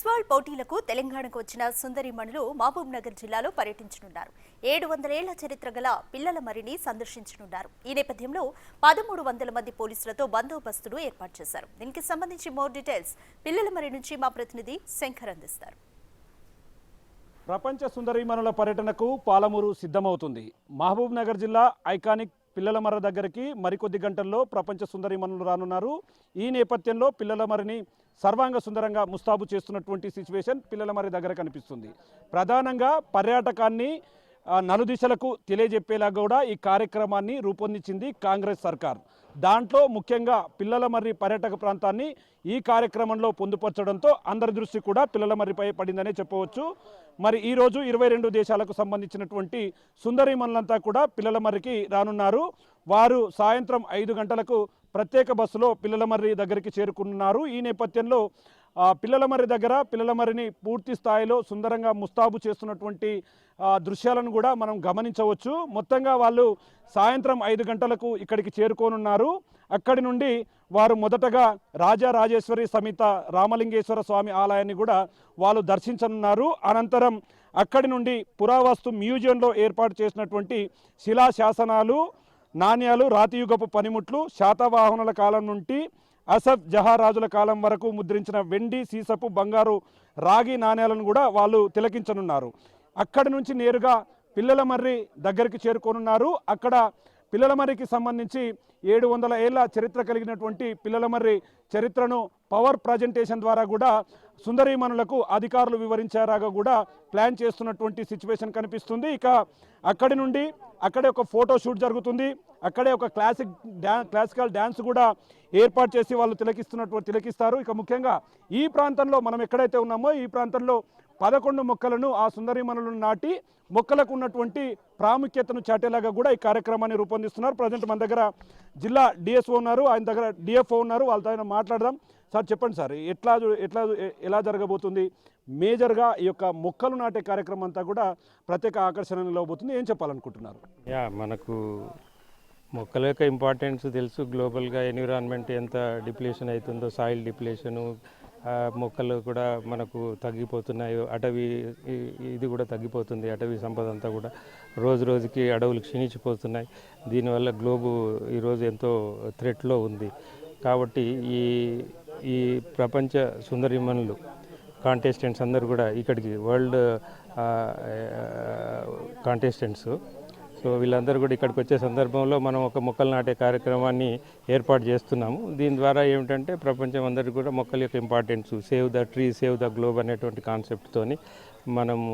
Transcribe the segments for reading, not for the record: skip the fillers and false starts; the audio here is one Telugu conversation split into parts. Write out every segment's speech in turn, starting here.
ఫుట్బాల్ పోటీలకు తెలంగాణకు వచ్చిన సుందరీమణులు మహబూబ్ నగర్ జిల్లాలో పర్యటించనున్నారు. 700 ఏళ్ల చరిత్ర గల పిల్లల మరిని సందర్శించనున్నారు. ఈ నేపథ్యంలో 1300 మంది పోలీసులతో బందోబస్తును ఏర్పాటు చేశారు. దీనికి సంబంధించి మోర్ డీటెయిల్స్ పిల్లల మరి నుంచి మా ప్రతినిధి శంకర్ అందిస్తారు. ప్రపంచ సుందరీమణుల పర్యటనకు పాలమూరు సిద్ధమవుతుంది. మహబూబ్ నగర్ జిల్లా ఐకానిక్ పిల్లల మర్ర దగ్గరికి మరికొద్ది గంటల్లో ప్రపంచ సుందరీమణులు రానున్నారు. ఈ నేపథ్యంలో పిల్లల మరిని సర్వాంగ సుందరంగా ముస్తాబు చేస్తున్నటువంటి సిచ్యువేషన్ పిల్లల మర్రి దగ్గర కనిపిస్తుంది. ప్రధానంగా పర్యాటకాన్ని నలుదిశలకు తెలియజెప్పేలా కూడా ఈ కార్యక్రమాన్ని రూపొందించింది కాంగ్రెస్ సర్కార్. దాంట్లో ముఖ్యంగా పిల్లల మర్రి పర్యాటక ప్రాంతాన్ని ఈ కార్యక్రమంలో పొందుపరచడంతో అందరి దృష్టి కూడా పిల్లల మర్రిపై పడిందనే చెప్పవచ్చు. మరి ఈరోజు 22 దేశాలకు సంబంధించినటువంటి సుందరీమణులంతా కూడా పిల్లల మర్రికి రానున్నారు. వారు సాయంత్రం 5 గంటలకు ప్రత్యేక బస్సులో పిల్లల మర్రి దగ్గరికి చేరుకున్నారు. ఈ నేపథ్యంలో పిల్లల మర్రి దగ్గర పిల్లల మర్రిని పూర్తి స్థాయిలో సుందరంగా ముస్తాబు చేస్తున్నటువంటి దృశ్యాలను కూడా మనం గమనించవచ్చు. మొత్తంగా వాళ్ళు సాయంత్రం 5 గంటలకు ఇక్కడికి చేరుకోనున్నారు. అక్కడి నుండి వారు మొదటగా రాజరాజేశ్వరి సమేత రామలింగేశ్వర స్వామి ఆలయాన్ని కూడా వాళ్ళు దర్శించనున్నారు. అనంతరం అక్కడి నుండి పురావస్తు మ్యూజియంలో ఏర్పాటు చేసినటువంటి శిలాశాసనాలు, నాణ్యాలు, రాతియుగపు పనిముట్లు, శాతవాహనుల కాలం నుండి అసఫ్ జహారాజుల కాలం వరకు ముద్రించిన వెండి, సీసపు, బంగారు, రాగి నాణ్యాలను కూడా వాళ్ళు తిలకించనున్నారు. అక్కడి నుంచి నేరుగా పిల్లల మర్రి దగ్గరికి చేరుకోనున్నారు. అక్కడ పిల్లల మర్రికి సంబంధించి 700 ఏళ్ల చరిత్ర కలిగినటువంటి పిల్లల మర్రి చరిత్రను పవర్ ప్రజెంటేషన్ ద్వారా కూడా సుందరీమణులకు అధికారులు వివరించారాగా కూడా ప్లాన్ చేస్తున్నటువంటి సిచ్యువేషన్ కనిపిస్తుంది. ఇక అక్కడి నుండి అక్కడే ఒక ఫోటో షూట్ జరుగుతుంది. అక్కడే ఒక క్లాసికల్ డ్యాన్స్ కూడా ఏర్పాటు చేసి వాళ్ళు తిలకిస్తారు. ఇక ముఖ్యంగా ఈ ప్రాంతంలో మనం ఎక్కడైతే ఉన్నామో ఈ ప్రాంతంలో 11 మొక్కలను ఆ సుందరీమణులను నాటి మొక్కలకు ఉన్నటువంటి ప్రాముఖ్యతను చాటేలాగా కూడా ఈ కార్యక్రమాన్ని రూపొందిస్తున్నారు. ప్రజెంట్ మన దగ్గర జిల్లా డిఎస్ఓ ఉన్నారు, ఆయన దగ్గర డిఎఫ్ఓ ఉన్నారు. వాళ్ళతో మాట్లాడదాం. సార్ చెప్పండి సార్, ఎలా జరగబోతుంది? మేజర్గా ఈ యొక్క మొక్కలు నాటే కార్యక్రమం అంతా కూడా ప్రత్యేక ఆకర్షణ నిలవబోతుంది. ఏం చెప్పాలనుకుంటున్నారు? మనకు మొక్కల యొక్క ఇంపార్టెన్స్ తెలుసు. గ్లోబల్గా ఎన్విరాన్మెంట్ ఎంత డిప్లేషన్ అవుతుందో, సాయిల్ డిప్లేషను, మొక్కలు కూడా మనకు తగ్గిపోతున్నాయి. అటవీ ఇది కూడా తగ్గిపోతుంది. అటవీ సంపద అంతా కూడా రోజు రోజుకి అడవులు క్షీణించిపోతున్నాయి. దీనివల్ల గ్లోబు ఈరోజు ఎంతో థ్రెట్లో ఉంది. కాబట్టి ఈ ప్రపంచ సుందరీమణులు కాంటెస్టెంట్స్ అందరూ కూడా ఇక్కడికి వరల్డ్ కాంటెస్టెంట్స్, సో వీళ్ళందరూ కూడా ఇక్కడికి వచ్చే సందర్భంలో మనం ఒక మొక్కలు నాటే కార్యక్రమాన్ని ఏర్పాటు చేస్తున్నాము. దీని ద్వారా ఏమిటంటే ప్రపంచం అందరికీ కూడా మొక్కల యొక్క importance, save the tree save the globe అనేటువంటి కాన్సెప్ట్తోని మనము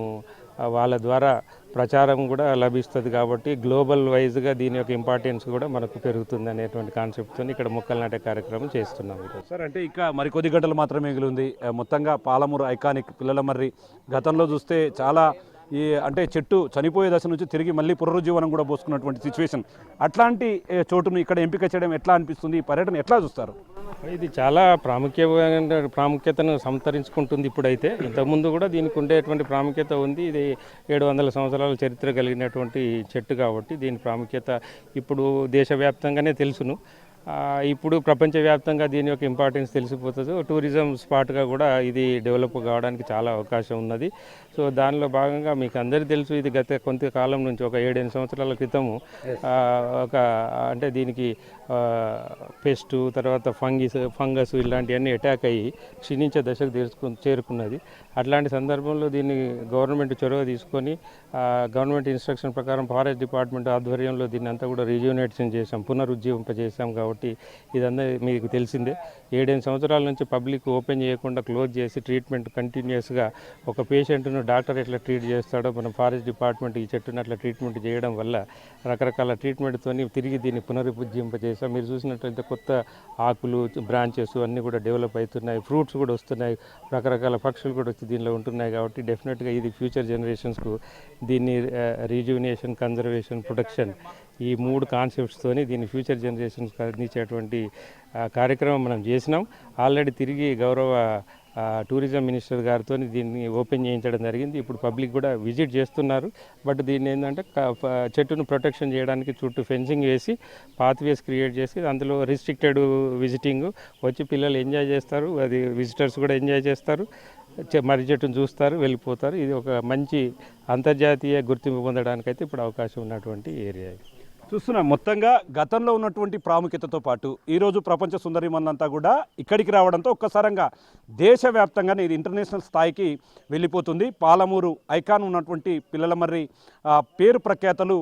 వాళ్ళ ద్వారా ప్రచారం కూడా లభిస్తుంది. కాబట్టి గ్లోబల్ వైజ్గా దీని యొక్క ఇంపార్టెన్స్ కూడా మనకు పెరుగుతుంది అనేటువంటి కాన్సెప్ట్తో ఇక్కడ మొక్కలు నాటే కార్యక్రమం చేస్తున్నాము. సార్, అంటే ఇక మరికొద్ది గంటలు మాత్రమే మిగిలింది. మొత్తంగా పాలమూరు ఐకానిక్ పిల్లల మర్రి గతంలో చూస్తే చాలా అంటే చెట్టు చనిపోయే దశ నుంచి తిరిగి మళ్ళీ పునరుజ్జీవనం కూడా పోసుకున్నటువంటి సిచ్యువేషన్, అట్లాంటి చోటును ఇక్కడ ఎంపిక చేయడం ఎట్లా అనిపిస్తుంది? ఈ పర్యటన ఎట్లా చూస్తారు? ఇది చాలా ప్రాముఖ్యతను సంతరించుకుంటుంది ఇప్పుడైతే. ఇంతకుముందు కూడా దీనికి ఉండేటువంటి ప్రాముఖ్యత ఉంది. ఇది 700 సంవత్సరాల చరిత్ర కలిగినటువంటి చెట్టు కాబట్టి దీని ప్రాముఖ్యత ఇప్పుడు దేశవ్యాప్తంగానే తెలుసును. ఇప్పుడు ప్రపంచవ్యాప్తంగా దీని యొక్క ఇంపార్టెన్స్ తెలిసిపోతుంది. టూరిజం స్పాట్గా కూడా ఇది డెవలప్ కావడానికి చాలా అవకాశం ఉన్నది. సో దానిలో భాగంగా మీకు అందరికీ తెలుసు, ఇది గత కొంతకాలం నుంచి ఒక 7-8 సంవత్సరాల క్రితము అంటే దీనికి పెస్టు, తర్వాత ఫంగస్ ఇలాంటివన్నీ అటాక్ అయ్యి క్షీణించే దశకు చేరుకున్నది. అట్లాంటి సందర్భంలో దీన్ని గవర్నమెంట్ చొరవ తీసుకొని గవర్నమెంట్ ఇన్స్ట్రక్షన్ ప్రకారం ఫారెస్ట్ డిపార్ట్మెంట్ ఆధ్వర్యంలో దీన్ని అంతా కూడా రిజ్యూనేషన్ చేసాం, పునరుజ్జీవింపజేసాం. కాబట్టి ఇదంతా మీకు తెలిసిందే. 7-8 సంవత్సరాల నుంచి పబ్లిక్ ఓపెన్ చేయకుండా క్లోజ్ చేసి ట్రీట్మెంట్ కంటిన్యూస్గా ఒక పేషెంట్ను డాక్టర్ ఎట్లా ట్రీట్ చేస్తాడో మనం ఫారెస్ట్ డిపార్ట్మెంట్ ఈ చెట్టును అట్లా ట్రీట్మెంట్ చేయడం వల్ల రకరకాల ట్రీట్మెంట్తో తిరిగి దీన్ని పునరుజ్జీవింపజేసాం. మీరు చూసినట్లయితే కొత్త ఆకులు, బ్రాంచెస్ అన్నీ కూడా డెవలప్ అవుతున్నాయి. ఫ్రూట్స్ కూడా వస్తున్నాయి, రకరకాల పక్షులు కూడా వచ్చి దీనిలో ఉంటున్నాయి. కాబట్టి డెఫినెట్గా ఇది ఫ్యూచర్ జనరేషన్స్కు దీన్ని రిజ్యూనేషన్, కన్జర్వేషన్, ప్రొటెక్షన్ ఈ 3 కాన్సెప్ట్స్తోని దీన్ని ఫ్యూచర్ జనరేషన్స్కి అందించేటువంటి కార్యక్రమం మనం చేసినాం. ఆల్రెడీ తిరిగి గౌరవ టూరిజం మినిస్టర్ గారితో దీన్ని ఓపెన్ చేయించడం జరిగింది. ఇప్పుడు పబ్లిక్ కూడా విజిట్ చేస్తున్నారు. బట్ దీన్ని ఏంటంటే చెట్టును ప్రొటెక్షన్ చేయడానికి చుట్టూ ఫెన్సింగ్ వేసి పాత్వేస్ క్రియేట్ చేసి అందులో రిస్ట్రిక్టెడ్ విజిటింగ్ వచ్చి పిల్లలు ఎంజాయ్ చేస్తారు, అది విజిటర్స్ కూడా ఎంజాయ్ చేస్తారు. మర్రి చెట్టును చూస్తారు, వెళ్ళిపోతారు. ఇది ఒక మంచి అంతర్జాతీయ గుర్తింపు పొందడానికైతే ఇప్పుడు అవకాశం ఉన్నటువంటి ఏరియా ఇది. చూస్తున్నాం మొత్తంగా గతంలో ఉన్నటువంటి ప్రాముఖ్యతతో పాటు ఈరోజు ప్రపంచ సుందరి మనంతా కూడా ఇక్కడికి రావడంతో ఒక్కసారంగా దేశవ్యాప్తంగానే ఇది ఇంటర్నేషనల్ స్థాయికి వెళ్ళిపోతుంది. పాలమూరు ఐకాన్ ఉన్నటువంటి పిల్లలమర్రి పేరు ప్రఖ్యాతలు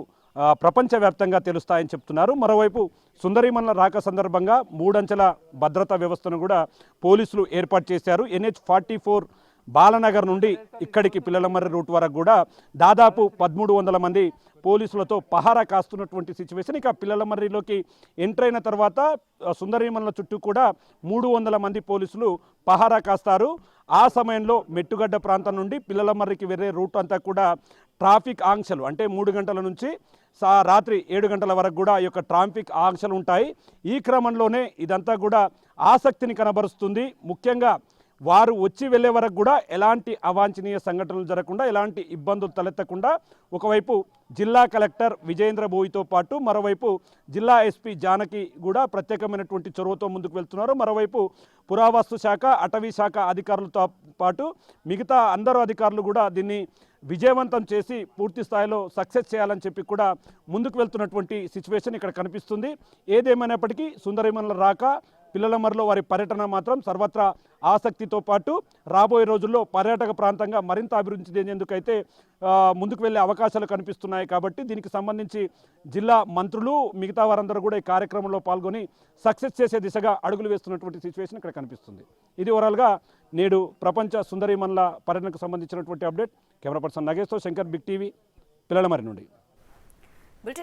ప్రపంచవ్యాప్తంగా తెలుస్తాయని చెప్తున్నారు. మరోవైపు సుందరిమన్ల రాక సందర్భంగా 3 అంచెల భద్రతా వ్యవస్థను కూడా పోలీసులు ఏర్పాటు చేశారు. NH-44 బాలనగర్ నుండి ఇక్కడికి పిల్లలమర్రి రూట్ వరకు కూడా దాదాపు 1300 మంది పోలీసులతో పహారా కాస్తున్నటువంటి సిచ్యువేషన్. ఇక పిల్లలమర్రిలోకి ఎంటర్ అయిన తర్వాత సుందరిమన్ల చుట్టూ కూడా 300 మంది పోలీసులు పహారా కాస్తారు. ఆ సమయంలో మెట్టుగడ్డ ప్రాంతం నుండి పిల్లలమర్రికి వెళ్లే రూట్ అంతా కూడా ట్రాఫిక్ ఆంక్షలు అంటే 3 గంటల నుంచి రాత్రి 7 గంటల వరకు కూడా ఈ యొక్క ట్రాఫిక్ ఆంక్షలు ఉంటాయి. ఈ క్రమంలోనే ఇదంతా కూడా ఆసక్తిని కనబరుస్తుంది. ముఖ్యంగా వారు వచ్చి వెళ్ళే వరకు కూడా ఎలాంటి అవాంఛనీయ సంఘటనలు జరగకుండా, ఎలాంటి ఇబ్బందులు తలెత్తకుండా ఒకవైపు జిల్లా కలెక్టర్ విజయేంద్ర బోయితో పాటు మరోవైపు జిల్లా ఎస్పీ జానకి కూడా ప్రత్యేకమైనటువంటి చొరవతో ముందుకు వెళ్తున్నారు. మరోవైపు పురావస్తు శాఖ, అటవీ శాఖ అధికారులతో పాటు మిగతా అందరూ అధికారులు కూడా దీన్ని విజయవంతం చేసి పూర్తి స్థాయిలో సక్సెస్ చేయాలని చెప్పి కూడా ముందుకు వెళ్తున్నటువంటి సిచ్యువేషన్ ఇక్కడ కనిపిస్తుంది. ఏదేమైనప్పటికీ సుందరిమన్ల రాక, పిల్లలమర్రిలో వారి పర్యటన మాత్రం సర్వత్రా ఆసక్తితో పాటు రాబోయే రోజుల్లో పర్యాటక ప్రాంతంగా మరింత అభివృద్ధి చెందేందుకైతే ముందుకు వెళ్ళే అవకాశాలు కనిపిస్తున్నాయి. కాబట్టి దీనికి సంబంధించి జిల్లా మంత్రులు మిగతా వారందరూ కూడా ఈ కార్యక్రమంలో పాల్గొని సక్సెస్ చేసే దిశగా అడుగులు వేస్తున్నటువంటి సిచ్యువేషన్ ఇక్కడ కనిపిస్తుంది. ఇది ఓవరాల్గా నేడు ప్రపంచ సుందరిమన్ల పర్యటనకు సంబంధించినటువంటి అప్డేట్. కెమెరా పర్సన్ నగేష్తో శంకర్, బిగ్ టీవీ, పిల్లలమర్రి నుండి.